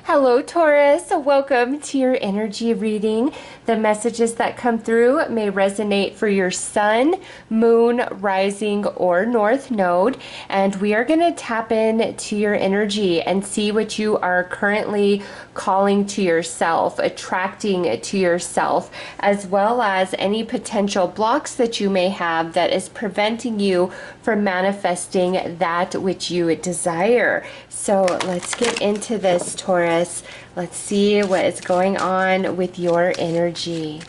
Hello, Taurus. Welcome to your energy reading. The messages that come through may resonate for your sun, moon, rising, or north node. And we are going to tap in to your energy and see what you are currently calling to yourself, attracting to yourself, as well as any potential blocks that you may have that is preventing you from manifesting that which you desire. So let's get into this, Taurus. Let's see what is going on with your energy.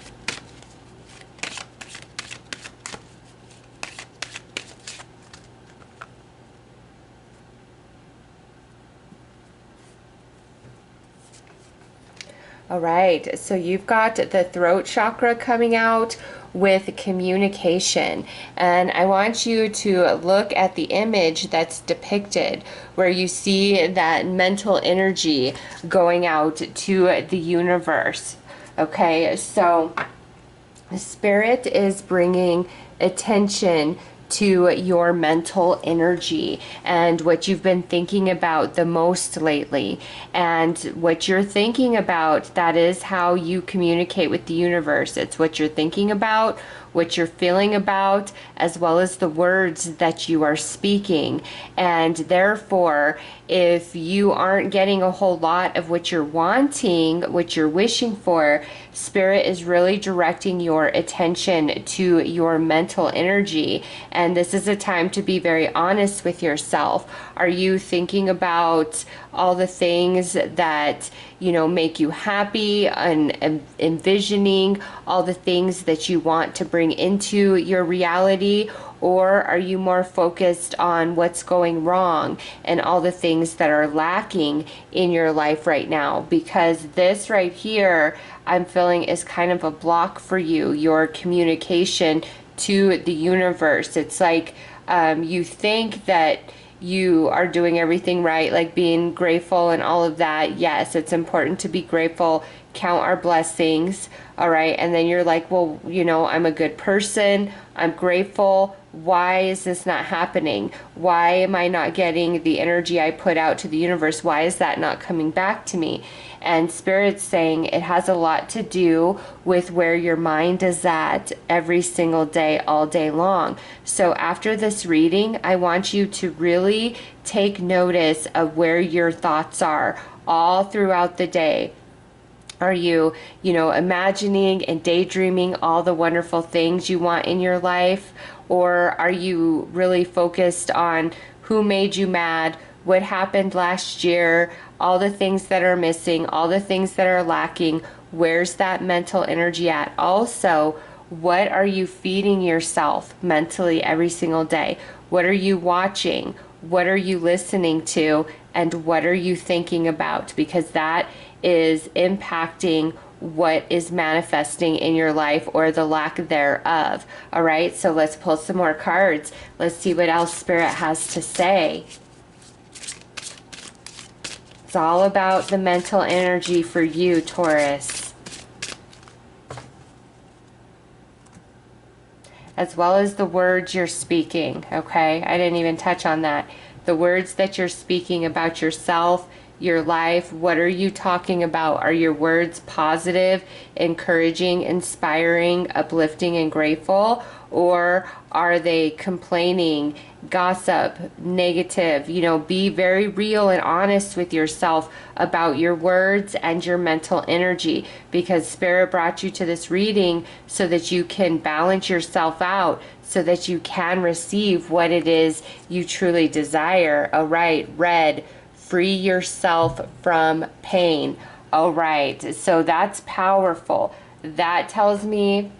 All right, so you've got the throat chakra coming out with communication, and I want you to look at the image that's depicted where you see that mental energy going out to the universe. Okay, so the spirit is bringing attention to your mental energy and what you've been thinking about the most lately. And what you're thinking about, that is how you communicate with the universe. It's what you're thinking about, what you're feeling about, as well as the words that you are speaking. And therefore, if you aren't getting a whole lot of what you're wanting, what you're wishing for, Spirit is really directing your attention to your mental energy. And this is a time to be very honest with yourself. Are you thinking about all the things that, make you happy, and envisioning all the things that you want to bring into your reality? Or are you more focused on what's going wrong and all the things that are lacking in your life right now? Because this right here, I'm feeling, is kind of a block for you, your communication to the universe. It's like you think that you are doing everything right, like being grateful and all of that. Yes, it's important to be grateful, count our blessings, all right? And then you're like, well, I'm a good person, I'm grateful. Why is this not happening? Why am I not getting the energy I put out to the universe? Why is that not coming back to me? And Spirit's saying it has a lot to do with where your mind is at every single day, all day long. So after this reading, I want you to really take notice of where your thoughts are all throughout the day. Are you, imagining and daydreaming all the wonderful things you want in your life? Or are you really focused on who made you mad, what happened last year, all the things that are missing, all the things that are lacking? Where's that mental energy at? Also, what are you feeding yourself mentally every single day? What are you watching? What are you listening to? And what are you thinking about? Because that is impacting what is manifesting in your life or the lack thereof. All right, so let's pull some more cards. Let's see what else Spirit has to say. It's all about the mental energy for you, Taurus, as well as the words you're speaking. Okay, I didn't even touch on that. The words that you're speaking about yourself, your life. What are you talking about? Are your words positive, encouraging, inspiring, uplifting, and grateful? Or are they complaining, gossip, negative? Be very real and honest with yourself about your words and your mental energy, because Spirit brought you to this reading so that you can balance yourself out, so that you can receive what it is you truly desire. All right, red. Free yourself from pain. All right, so that's powerful. That tells me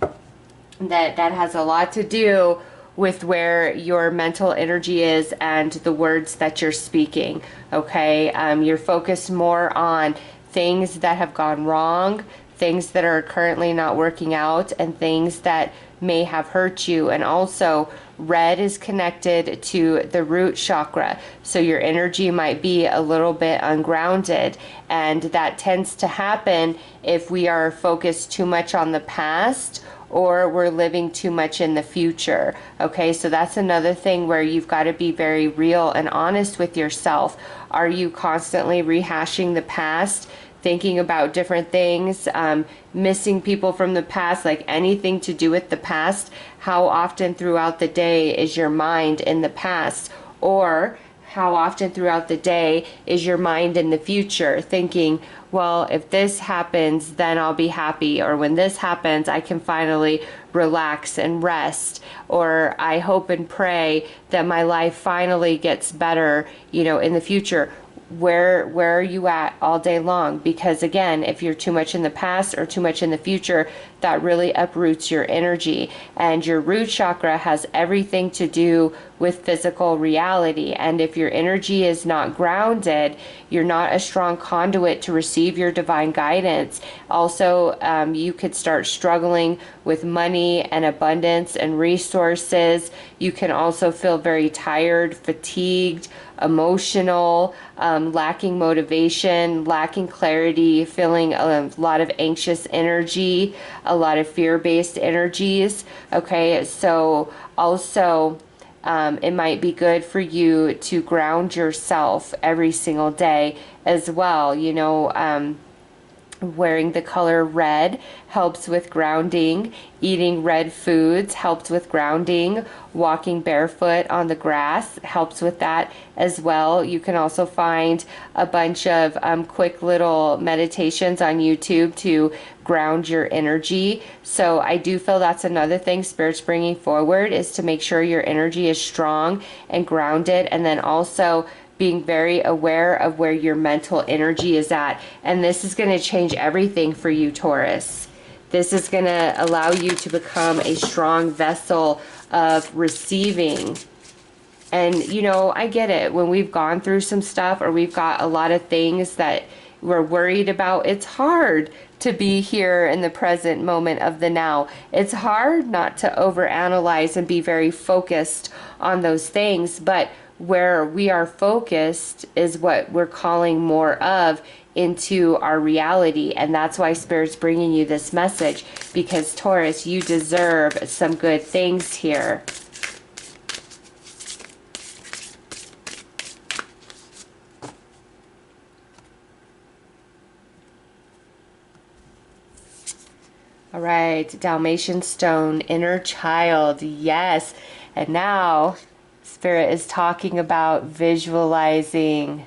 that has a lot to do with where your mental energy is and the words that you're speaking. Okay, you're focused more on things that have gone wrong, things that are currently not working out, and things that may have hurt you. And also, red is connected to the root chakra, so your energy might be a little bit ungrounded, and that tends to happen if we are focused too much on the past or we're living too much in the future. Okay, so that's another thing where you've got to be very real and honest with yourself. Are you constantly rehashing the past, thinking about different things, missing people from the past, like anything to do with the past? How often throughout the day is your mind in the past? Or how often throughout the day is your mind in the future thinking, well, if this happens, then I'll be happy, or when this happens, I can finally relax and rest, or I hope and pray that my life finally gets better, in the future. Where are you at all day long? Because again, if you're too much in the past or too much in the future, that really uproots your energy. And your root chakra has everything to do with physical reality. And if your energy is not grounded, you're not a strong conduit to receive your divine guidance. Also, you could start struggling with money and abundance and resources. You can also feel very tired, fatigued, emotional, lacking motivation, lacking clarity, feeling a lot of anxious energy, a lot of fear-based energies. Okay, so also it might be good for you to ground yourself every single day as well. Wearing the color red helps with grounding. Eating red foods helps with grounding. Walking barefoot on the grass helps with that as well. You can also find a bunch of quick little meditations on YouTube to ground your energy. So I do feel that's another thing Spirit's bringing forward, is to make sure your energy is strong and grounded, and then also being very aware of where your mental energy is at. And this is going to change everything for you, Taurus. This is going to allow you to become a strong vessel of receiving. And, I get it. When we've gone through some stuff, or we've got a lot of things that we're worried about, it's hard to be here in the present moment of the now. It's hard not to overanalyze and be very focused on those things, but where we are focused is what we're calling more of into our reality. And that's why Spirit's bringing you this message, because Taurus, you deserve some good things here. All right, Dalmatian stone, inner child, yes. And now Spirit is talking about visualizing.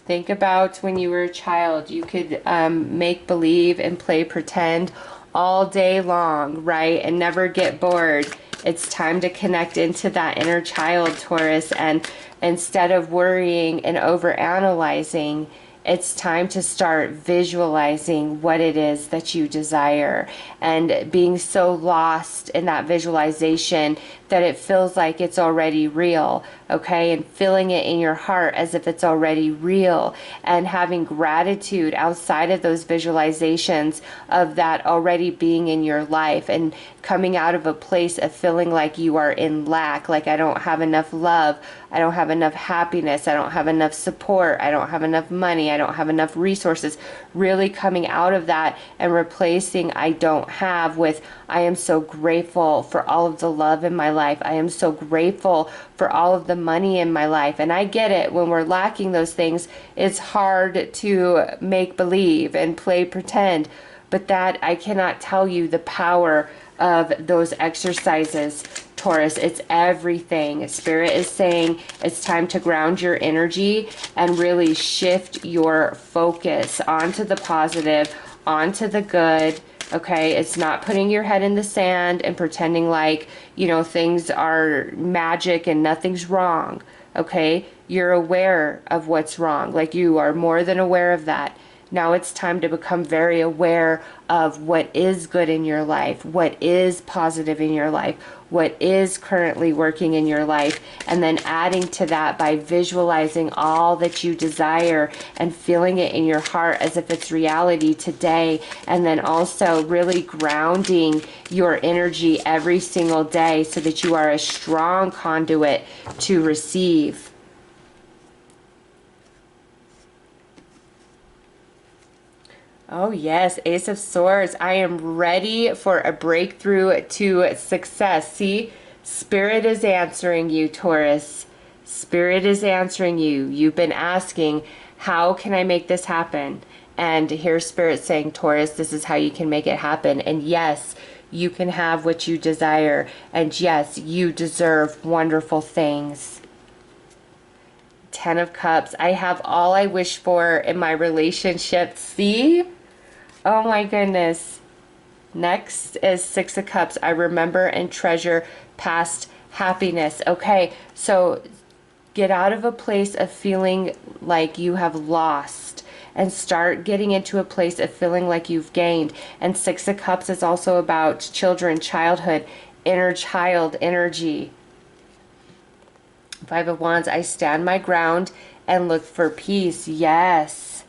Think about when you were a child. You could make believe and play pretend all day long, right? And never get bored. It's time to connect into that inner child, Taurus. And instead of worrying and overanalyzing, it's time to start visualizing what it is that you desire, and being so lost in that visualization that it feels like it's already real, okay? And feeling it in your heart as if it's already real, and having gratitude outside of those visualizations of that already being in your life, and coming out of a place of feeling like you are in lack, like I don't have enough love, I don't have enough happiness, I don't have enough support, I don't have enough money, I don't have enough resources. Really coming out of that and replacing I don't have with I am so grateful for all of the love in my life. I am so grateful for all of the money in my life. And I get it, when we're lacking those things, it's hard to make believe and play pretend. But that, I cannot tell you the power of those exercises, Taurus. It's everything. Spirit is saying it's time to ground your energy and really shift your focus onto the positive, onto the good. Okay, it's not putting your head in the sand and pretending like, things are magic and nothing's wrong. Okay, you're aware of what's wrong. Like, you are more than aware of that. Now it's time to become very aware of what is good in your life, what is positive in your life, what is currently working in your life, and then adding to that by visualizing all that you desire and feeling it in your heart as if it's reality today, and then also really grounding your energy every single day so that you are a strong conduit to receive. Oh, yes, Ace of Swords. I am ready for a breakthrough to success. See, Spirit is answering you, Taurus. Spirit is answering you. You've been asking, how can I make this happen? And here's Spirit saying, Taurus, this is how you can make it happen. And yes, you can have what you desire. And yes, you deserve wonderful things. Ten of Cups. I have all I wish for in my relationship. See? Oh my goodness. Next is Six of Cups. I remember and treasure past happiness. Okay, so get out of a place of feeling like you have lost and start getting into a place of feeling like you've gained. And Six of Cups is also about children, childhood, inner child energy. Five of Wands. I stand my ground and look for peace. Yes.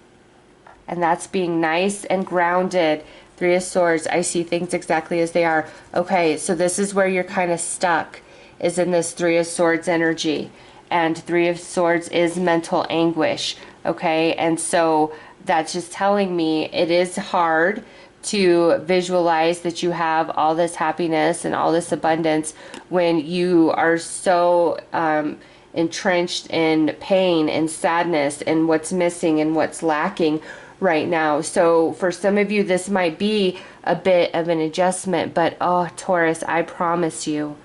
And that's being nice and grounded. Three of Swords. I see things exactly as they are. Okay, so this is where you're kind of stuck, is in this Three of Swords energy. And Three of Swords is mental anguish. Okay, and so that's just telling me it is hard to visualize that you have all this happiness and all this abundance when you are so entrenched in pain and sadness and what's missing and what's lacking right now. So for some of you, this might be a bit of an adjustment, but oh, Taurus, I promise you,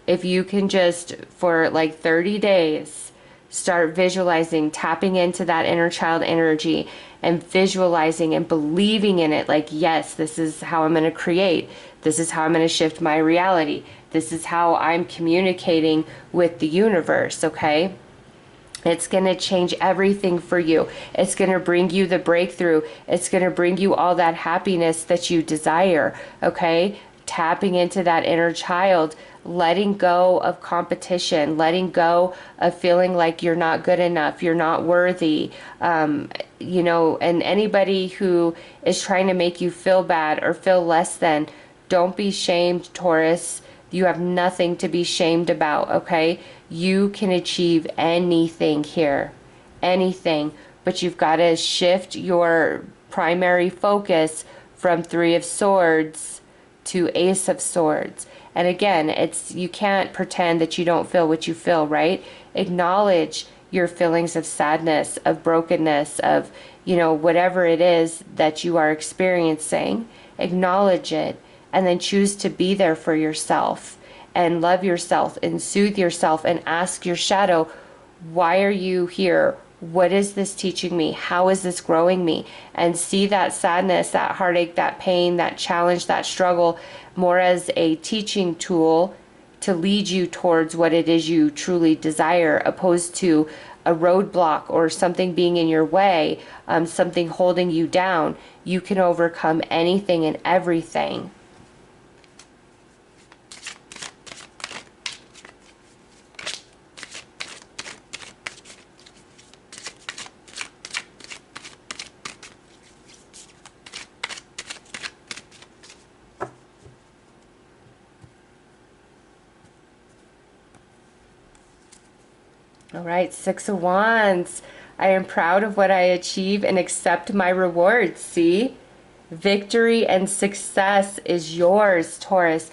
if you can just for like 30 days start visualizing, tapping into that inner child energy and visualizing and believing in it, like, yes, this is how I'm going to create. This is how I'm going to shift my reality. This is how I'm communicating with the universe, okay? It's going to change everything for you. It's going to bring you the breakthrough. It's going to bring you all that happiness that you desire, okay? Tapping into that inner child, letting go of competition, letting go of feeling like you're not good enough, you're not worthy, you know, and anybody who is trying to make you feel bad or feel less than, don't be shamed, Taurus. You have nothing to be shamed about, okay? You can achieve anything here, anything, but you've got to shift your primary focus from Three of Swords to Ace of Swords. And again, it's, you can't pretend that you don't feel what you feel, right? Acknowledge your feelings of sadness, of brokenness, of, you know, whatever it is that you are experiencing. Acknowledge it and then choose to be there for yourself and love yourself and soothe yourself and ask your shadow, why are you here? What is this teaching me? How is this growing me? And see that sadness, that heartache, that pain, that challenge, that struggle more as a teaching tool to lead you towards what it is you truly desire, opposed to a roadblock or something being in your way, something holding you down. You can overcome anything and everything. All right, Six of Wands. I am proud of what I achieve and accept my rewards. See? Victory and success is yours, Taurus.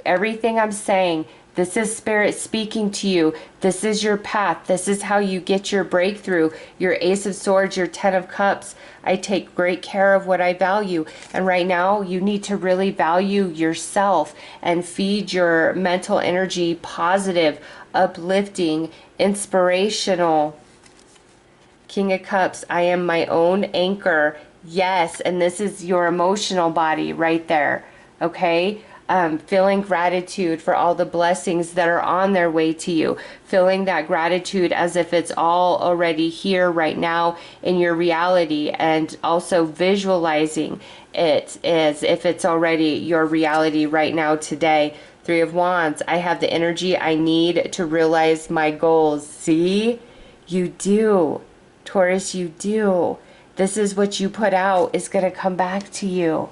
Everything I'm saying, this is Spirit speaking to you. This is your path. This is how you get your breakthrough. Your Ace of Swords, your Ten of Cups. I take great care of what I value. And right now, you need to really value yourself and feed your mental energy positive, uplifting, inspirational. King of Cups. I am my own anchor. Yes, and this is your emotional body right there, okay? Feeling gratitude for all the blessings that are on their way to you. Feeling that gratitude as if it's all already here right now in your reality, and also visualizing it as if it's already your reality right now today. Three of Wands. I have the energy I need to realize my goals. See? You do. Taurus, you do. This is what you put out is going to come back to you.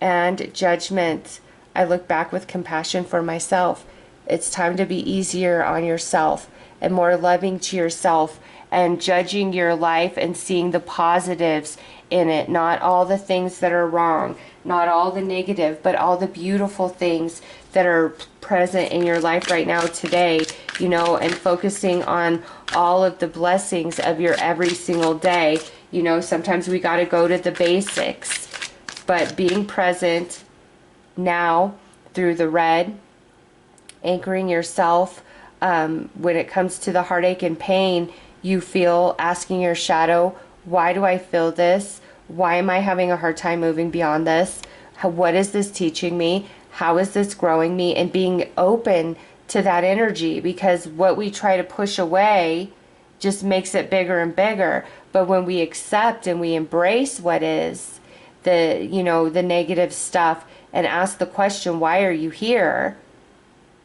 And Judgment. I look back with compassion for myself. It's time to be easier on yourself and more loving to yourself and judging your life and seeing the positives in it, not all the things that are wrong, not all the negative, but all the beautiful things that are present in your life right now today, you know, and focusing on all of the blessings of your every single day. You know, sometimes we got to go to the basics, but being present now through the red, anchoring yourself when it comes to the heartache and pain you feel, asking your shadow, why do I feel this? Why am I having a hard time moving beyond this? What is this teaching me? How is this growing me? And being open to that energy, because what we try to push away just makes it bigger and bigger. But when we accept and we embrace what is, the, you know, the negative stuff, and ask the question, why are you here?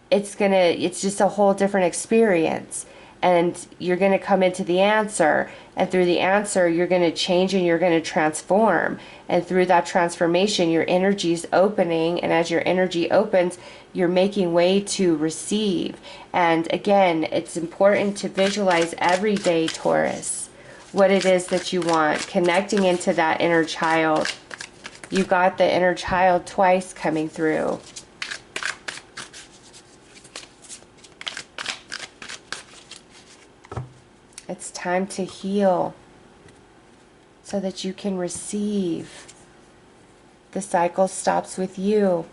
It's just a whole different experience. And you're going to come into the answer, and through the answer you're going to change and you're going to transform, and through that transformation your energy is opening, and as your energy opens you're making way to receive. And again, it's important to visualize every day, Taurus, what it is that you want, connecting into that inner child. You got the inner child twice coming through. It's time to heal so that you can receive. The cycle stops with you.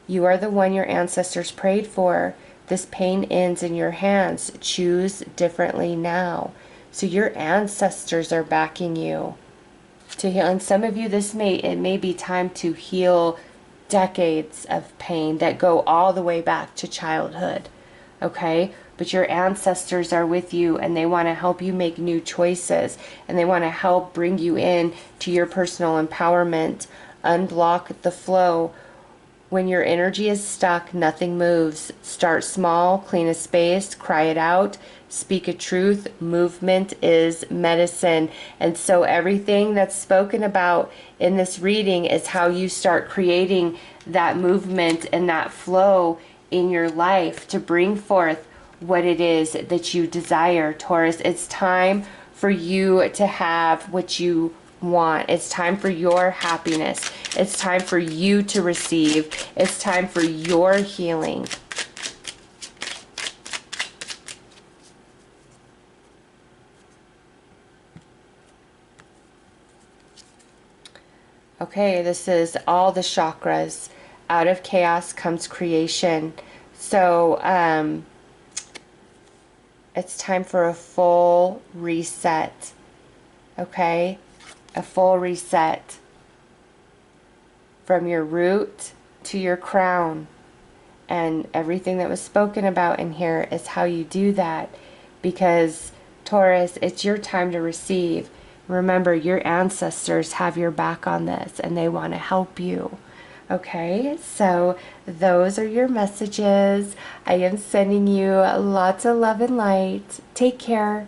You are the one your ancestors prayed for. This pain ends in your hands. Choose differently now. So your ancestors are backing you to heal. And some of you, it may be time to heal decades of pain that go all the way back to childhood. Okay? But your ancestors are with you, and they want to help you make new choices, and they want to help bring you in to your personal empowerment. Unblock the flow. When your energy is stuck, nothing moves. Start small, clean a space, cry it out, speak a truth. Movement is medicine. And so everything that's spoken about in this reading is how you start creating that movement and that flow in your life to bring forth what it is that you desire, Taurus. It's time for you to have what you want. It's time for your happiness. It's time for you to receive. It's time for your healing. Okay, this is all the chakras. Out of chaos comes creation. So, it's time for a full reset, okay? A full reset from your root to your crown. And everything that was spoken about in here is how you do that. Because, Taurus, it's your time to receive. Remember, your ancestors have your back on this, and they want to help you. Okay, so those are your messages. I am sending you lots of love and light. Take care.